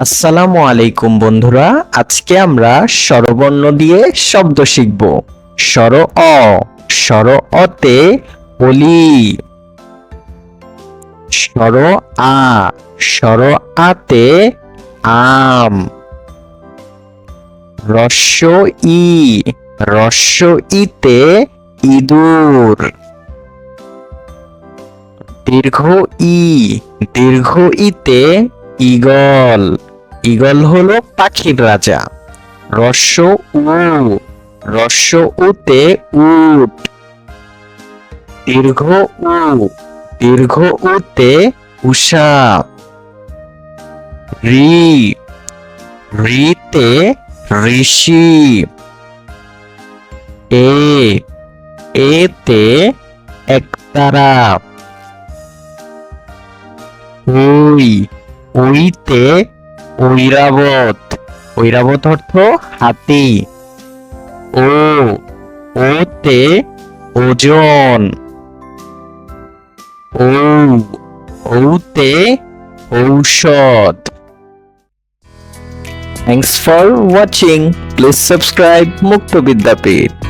আসসালামু আলাইকুম বন্ধুরা, আজকে আমরা স্বরবর্ণ দিয়ে শব্দ শিখব। স্বর অ, স্বর অতে অলি। স্বর আ, স্বর আতে আম। রস্য ই, রস্য ইতে ইঁদুর। দীর্ঘ ই, দীর্ঘ ইতে ঈগল। ঈগল হলো পাখির রাজা। রস্য উ, রস্য উতে উট। দীর্ঘ উ, দীর্ঘ উতে উষা। রি, রিতে ঋষি। এ, এতে একতারা। ওই, ওইতে ঐরাবত। ঐরাবত অর্থ হাতি। ও, ওতে ওজন। ঔ, ঔতে ঔষধ। Thanks for watching. Please subscribe মুক্ত বিদ্যাপীঠ।